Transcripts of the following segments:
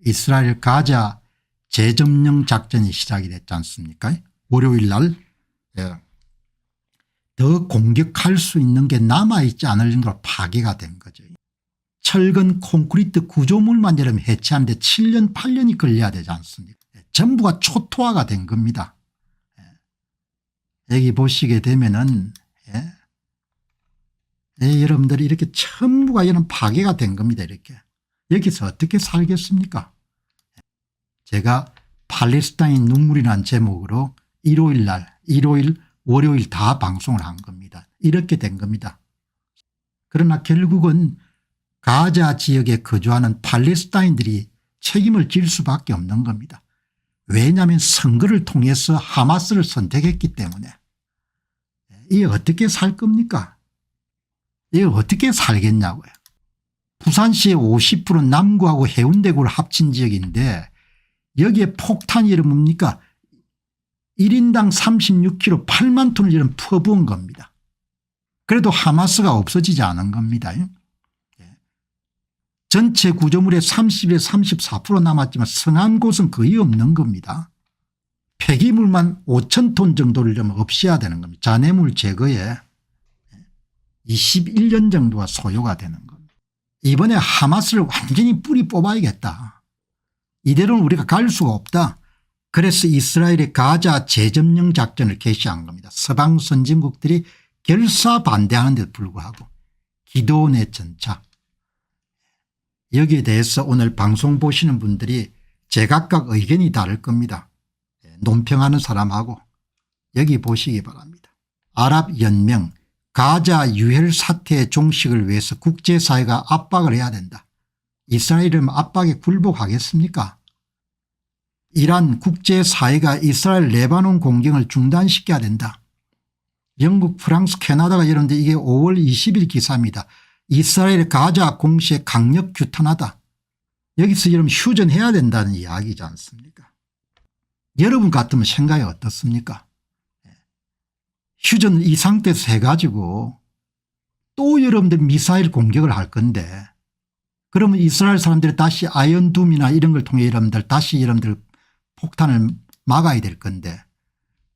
이스라엘 가자 재점령 작전이 시작이 됐지 않습니까? 월요일 날 더 공격할 수 있는 게 남아있지 않을 정도로 파괴가 된 거죠. 철근 콘크리트 구조물만 여러분 해체하는데 7년 8년이 걸려야 되지 않습니까? 전부가 초토화가 된 겁니다. 여기 보시게 되면은 여러분들이 이렇게 전부가 이런 파괴가 된 겁니다. 이렇게 여기서 어떻게 살겠습니까? 제가 팔레스타인 눈물이라는 제목으로 일요일 월요일 다 방송을 한 겁니다. 이렇게 된 겁니다. 그러나 결국은 가자 지역에 거주하는 팔레스타인들이 책임을 질 수밖에 없는 겁니다. 왜냐하면 선거를 통해서 하마스를 선택했기 때문에. 이게 어떻게 살 겁니까? 이게 어떻게 살겠냐고요. 부산시의 50%는 남구하고 해운대구를 합친 지역인데 여기에 폭탄이 이런 뭡니까? 1인당 36kg 8만 톤을 이런 퍼부은 겁니다. 그래도 하마스가 없어지지 않은 겁니다. 전체 구조물의 30에서 34% 남았지만 성한 곳은 거의 없는 겁니다. 폐기물만 5,000톤 정도를 좀 없애야 되는 겁니다. 잔해물 제거에 21년 정도가 소요가 되는 겁니다. 이번에 하마스를 완전히 뿌리 뽑아야겠다. 이대로는 우리가 갈 수가 없다. 그래서 이스라엘의 가자 재점령 작전을 개시한 겁니다. 서방 선진국들이 결사 반대하는 데도 불구하고 기도원의 전차. 여기에 대해서 오늘 방송 보시는 분들이 제각각 의견이 다를 겁니다. 논평하는 사람하고 여기 보시기 바랍니다. 아랍연명 가자 유혈 사태의 종식을 위해서 국제사회가 압박을 해야 된다. 이스라엘은 압박에 굴복하겠습니까? 이란 국제사회가 이스라엘 레바논 공격을 중단시켜야 된다. 영국 프랑스 캐나다가 여러분들 이게 5월 20일 기사입니다. 이스라엘 가자 공시에 강력 규탄하다. 여기서 여러분 휴전해야 된다는 이야기지 않습니까? 여러분 같으면 생각이 어떻습니까? 휴전을 이 상태에서 해가지고 또 여러분들 미사일 공격을 할 건데 그러면 이스라엘 사람들이 다시 아이언둠이나 이런 걸 통해 다시 여러분들 폭탄을 막아야 될 건데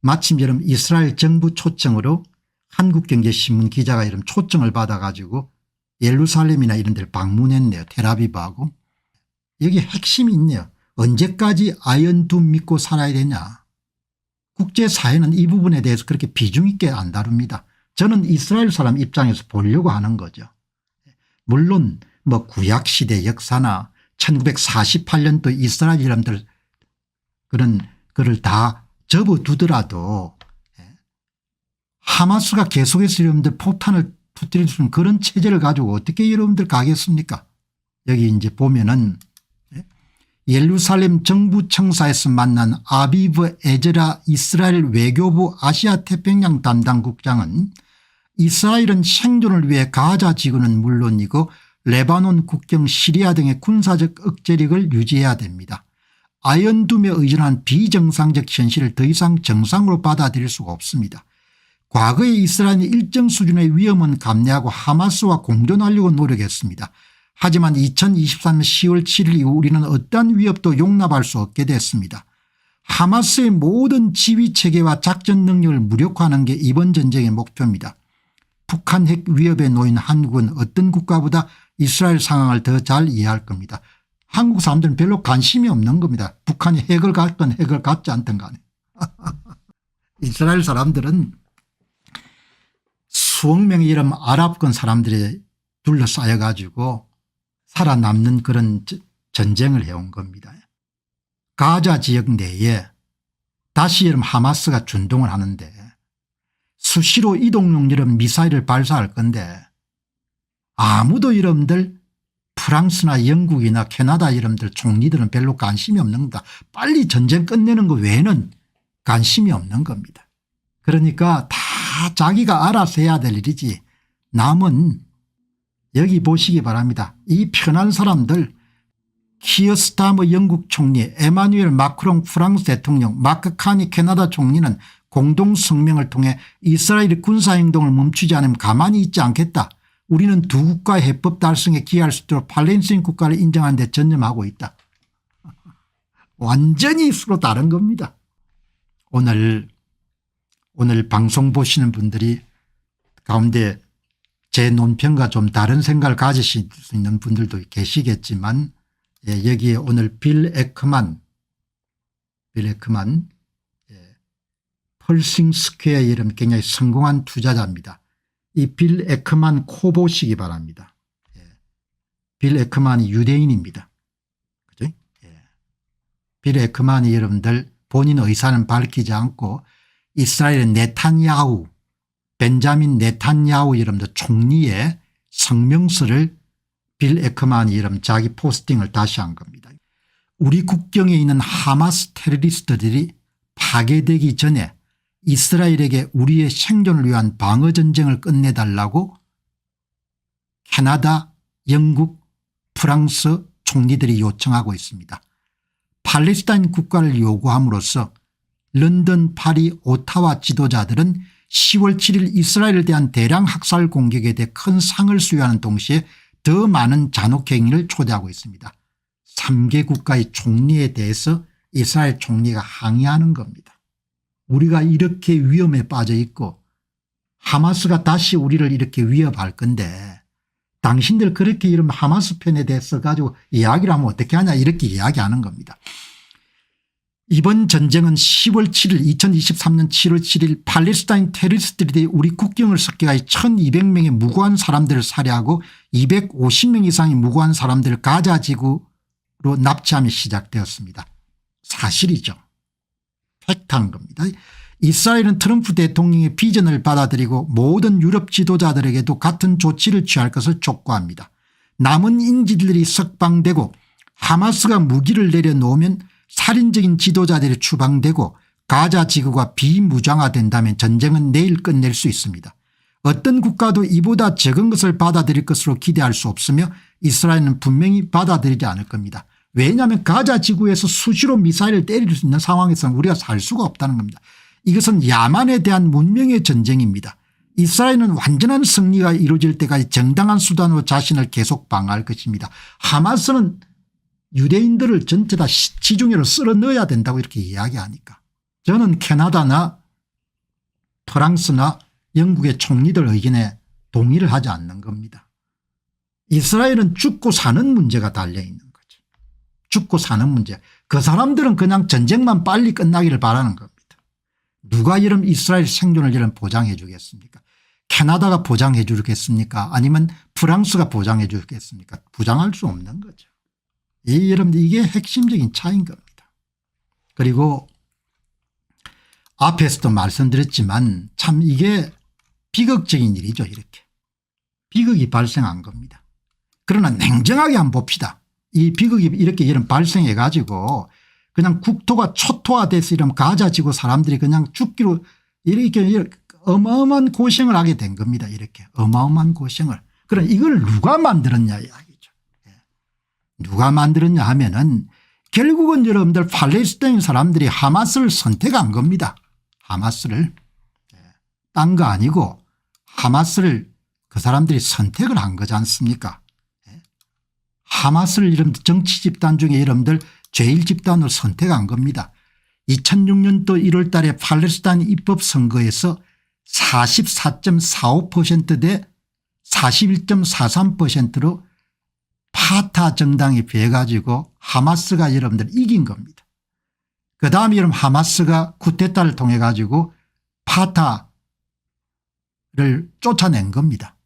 마침 여러분 이스라엘 정부 초청으로 한국경제신문 기자가 이런 초청을 받아 가지고 예루살렘이나 이런 데를 방문했네요. 텔아비브하고. 여기 핵심이 있네요. 언제까지 아이언둠 믿고 살아야 되냐. 국제사회는 이 부분에 대해서 그렇게 비중 있게 안 다룹니다. 저는 이스라엘 사람 입장에서 보려고 하는 거죠. 물론 뭐 구약시대 역사나 1948년도 이스라엘 사람들 그런 거를 다 접어두더라도 하마스가 계속해서 여러분들 폭탄을 터뜨릴 수 있는 그런 체제를 가지고 어떻게 여러분들 가겠습니까? 여기 이제 보면은 예루살렘 정부청사에서 만난 아비브 에즈라 이스라엘 외교부 아시아 태평양 담당 국장은 이스라엘은 생존을 위해 가자 지구는 물론이고 레바논 국경 시리아 등의 군사적 억제력을 유지해야 됩니다. 아이언둠에 의존한 비정상적 현실을 더 이상 정상으로 받아들일 수가 없습니다. 과거에 이스라엘은 일정 수준의 위험은 감내하고 하마스와 공존하려고 노력했습니다. 하지만 2023년 10월 7일 이후 우리는 어떠한 위협도 용납할 수 없게 됐습니다. 하마스의 모든 지휘체계와 작전 능력을 무력화하는 게 이번 전쟁의 목표입니다. 북한 핵 위협에 놓인 한국은 어떤 국가보다 이스라엘 상황을 더 잘 이해할 겁니다. 한국 사람들은 별로 관심이 없는 겁니다. 북한이 핵을 갖든 핵을 갖지 않든 간에. 이스라엘 사람들은 수억 명의 이런 아랍권 사람들이 둘러싸여 가지고 살아남는 그런 전쟁을 해온 겁니다. 가자 지역 내에 다시 여러분 하마스가 준동을 하는데 수시로 이동용 여러분 미사일을 발사할 건데 아무도 여러분들 프랑스나 영국이나 캐나다 여러분들 총리들은 별로 관심이 없는 겁니다. 빨리 전쟁 끝내는 것 외에는 관심이 없는 겁니다. 그러니까 다 자기가 알아서 해야 될 일이지 남은 여기 보시기 바랍니다. 이 편한 사람들 키어 스타머 영국 총리, 에마뉴엘 마크롱 프랑스 대통령, 마크 카니 캐나다 총리는 공동성명을 통해 이스라엘이 군사행동을 멈추지 않으면 가만히 있지 않겠다. 우리는 두 국가의 해법 달성에 기여할 수 있도록 팔레스타인 국가를 인정하는 데 전념하고 있다. 완전히 서로 다른 겁니다. 오늘 방송 보시는 분들이 가운데 제 논평과 좀 다른 생각을 가지실 수 있는 분들도 계시겠지만 여기에 오늘 빌 에크만 펄싱 스퀘어 이름 굉장히 성공한 투자자입니다. 이 빌 에크만 코 보시기 바랍니다. 빌 에크만이 유대인입니다. 그죠? 빌 에크만이 여러분들 본인 의사는 밝히지 않고 이스라엘의 네탄야후 벤자민 네탄야후 여러분들 총리의 성명서를 빌 에크만이 여러분 자기 포스팅을 다시 한 겁니다. 우리 국경에 있는 하마스 테러리스트들이 파괴되기 전에 이스라엘에게 우리의 생존을 위한 방어전쟁을 끝내달라고 캐나다, 영국, 프랑스 총리들이 요청하고 있습니다. 팔레스타인 국가를 요구함으로써 런던, 파리, 오타와 지도자들은 10월 7일 이스라엘에 대한 대량 학살 공격에 대해 큰 상을 수여하는 동시에 더 많은 잔혹행위를 초대하고 있습니다. 3개 국가의 총리에 대해서 이스라엘 총리가 항의하는 겁니다. 우리가 이렇게 위험에 빠져 있고 하마스가 다시 우리를 이렇게 위협할 건데 당신들 그렇게 이런 하마스 편에 대해서 가지고 이야기를 하면 어떻게 하냐 이렇게 이야기하는 겁니다. 이번 전쟁은 10월 7일 2023년 7월 7일 팔레스타인 테러리스트들이 우리 국경을 습격하여 1200명의 무고한 사람들을 살해하고 250명 이상의 무고한 사람들을 가자 지구로 납치하며 시작되었습니다. 사실이죠. 팩트한 겁니다. 이스라엘은 트럼프 대통령의 비전을 받아들이고 모든 유럽 지도자들에게도 같은 조치를 취할 것을 촉구합니다. 남은 인질들이 석방되고 하마스가 무기를 내려놓으면 살인적인 지도자들이 추방되고 가자 지구가 비무장화된다면 전쟁은 내일 끝낼 수 있습니다. 어떤 국가도 이보다 적은 것을 받아들일 것으로 기대할 수 없으며 이스라엘은 분명히 받아들이지 않을 겁니다. 왜냐하면 가자 지구에서 수시로 미사일을 때릴 수 있는 상황에서는 우리가 살 수가 없다는 겁니다. 이것은 야만에 대한 문명의 전쟁입니다. 이스라엘은 완전한 승리가 이루어질 때까지 정당한 수단으로 자신을 계속 방어할 것입니다. 하마스는 유대인들을 전체 다 지중해로 쓸어 넣어야 된다고 이렇게 이야기하니까 저는 캐나다나 프랑스나 영국의 총리들 의견에 동의를 하지 않는 겁니다. 이스라엘은 죽고 사는 문제가 달려있는 거죠. 죽고 사는 문제. 그 사람들은 그냥 전쟁만 빨리 끝나기를 바라는 겁니다. 누가 이런 이스라엘 생존을 이런 보장해 주겠습니까? 캐나다가 보장해 주겠습니까? 아니면 프랑스가 보장해 주겠습니까? 보장할 수 없는 거죠. 여러분들 이게 핵심적인 차이인 겁니다. 그리고 앞에서도 말씀드렸지만 참 이게 비극적인 일이죠. 이렇게 비극이 발생한 겁니다. 그러나 냉정하게 한번 봅시다. 이 비극이 이렇게 이런 발생해 가지고 그냥 국토가 초토화돼서 이런 가자 지구 사람들이 그냥 죽기로 이렇게 어마어마한 고생을 하게 된 겁니다. 이렇게 어마어마한 고생을. 그럼 이걸 누가 만들었냐 이야기죠. 누가 만들었냐 하면은 결국은 여러분들 팔레스타인 사람들이 하마스를 선택한 겁니다. 하마스를. 딴 거 아니고 하마스를 그 사람들이 선택을 한 거지 않습니까? 하마스를 여러분들 정치 집단 중에 여러분들 제일 집단으로 선택한 겁니다. 2006년도 1월 달에 팔레스타인 입법 선거에서 44.45% 대 41.43%로 파타 정당이 비해가지고 하마스가 여러분들 이긴 겁니다. 그다음에 여러분 하마스가 쿠데타를 통해 가지고 파타를 쫓아낸 겁니다.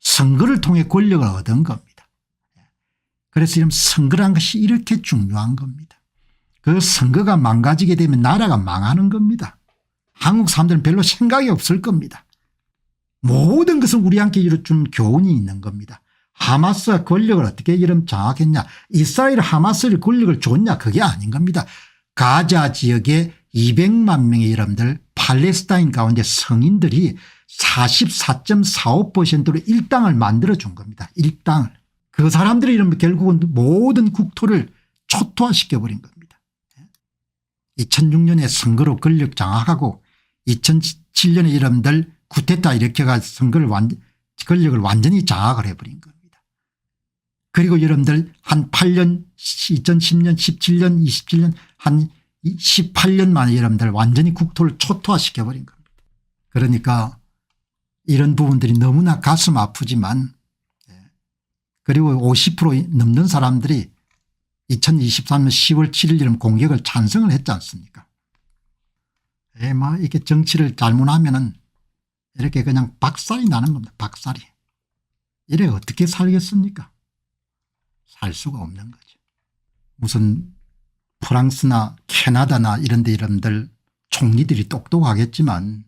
선거를 통해 권력을 얻은 겁니다. 그래서 이런 선거란 것이 이렇게 중요한 겁니다. 그 선거가 망가지게 되면 나라가 망하는 겁니다. 한국 사람들은 별로 생각이 없을 겁니다. 모든 것은 우리한테 좀 교훈이 있는 겁니다. 하마스가 권력을 어떻게 이름 장악했냐, 이스라엘 하마스를 권력을 줬냐, 그게 아닌 겁니다. 가자 지역에 200만 명의 여러분들 팔레스타인 가운데 성인들이 44.45%로 일당을 만들어준 겁니다. 일당을. 그 사람들이 이러면 결국은 모든 국토를 초토화시켜버린 겁니다. 2006년에 선거로 권력 장악하고 2007년에 여러분들 쿠데타 일으켜가 선거를 권력을 완전히 장악을 해버린 겁니다. 그리고 여러분들 한 8년 2010년 17년 27년 한 18년 만에 여러분들 완전히 국토를 초토화시켜버린 겁니다. 그러니까 이런 부분들이 너무나 가슴 아프지만 그리고 50% 넘는 사람들이 2023년 10월 7일 공격을 찬성을 했지 않습니까? 이게 정치를 잘못하면은 이렇게 그냥 박살이 나는 겁니다. 박살이. 이래 어떻게 살겠습니까? 살 수가 없는 거죠. 무슨 프랑스나 캐나다나 이런 데 여러분들 총리들이 똑똑하겠지만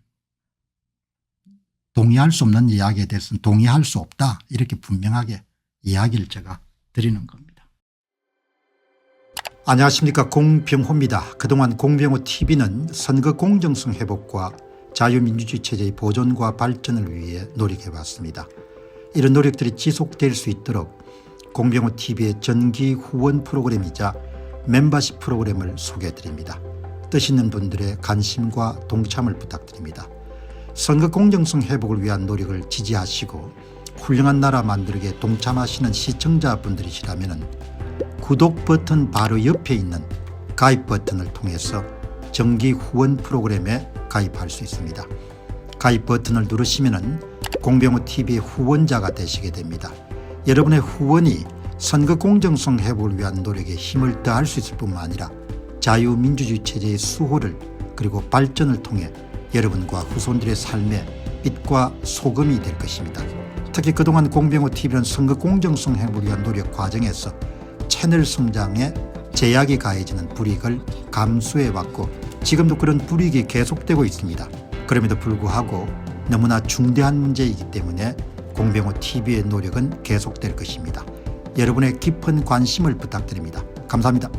동의할 수 없는 이야기에 대해서는 동의할 수 없다 이렇게 분명하게 이야기를 제가 드리는 겁니다. 안녕하십니까, 공병호입니다. 그동안 공병호TV는 선거 공정성 회복과 자유민주주의 체제의 보존과 발전을 위해 노력해왔습니다. 이런 노력들이 지속될 수 있도록 공병호TV의 정기 후원 프로그램이자 멤버십 프로그램을 소개해드립니다. 뜻 있는 분들의 관심과 동참을 부탁드립니다. 선거 공정성 회복을 위한 노력을 지지하시고 훌륭한 나라 만들기에 동참하시는 시청자분들이시라면 구독 버튼 바로 옆에 있는 가입 버튼을 통해서 정기 후원 프로그램에 가입할 수 있습니다. 가입 버튼을 누르시면 공병호TV의 후원자가 되시게 됩니다. 여러분의 후원이 선거 공정성 회복을 위한 노력에 힘을 더할 수 있을 뿐만 아니라 자유민주주의 체제의 수호를 그리고 발전을 통해 여러분과 후손들의 삶에 빛과 소금이 될 것입니다. 특히 그동안 공병호TV는 선거 공정성 회복을 위한 노력 과정에서 채널 성장에 제약이 가해지는 불이익을 감수해왔고 지금도 그런 불이익이 계속되고 있습니다. 그럼에도 불구하고 너무나 중대한 문제이기 때문에 공병호TV의 노력은 계속될 것입니다. 여러분의 깊은 관심을 부탁드립니다. 감사합니다.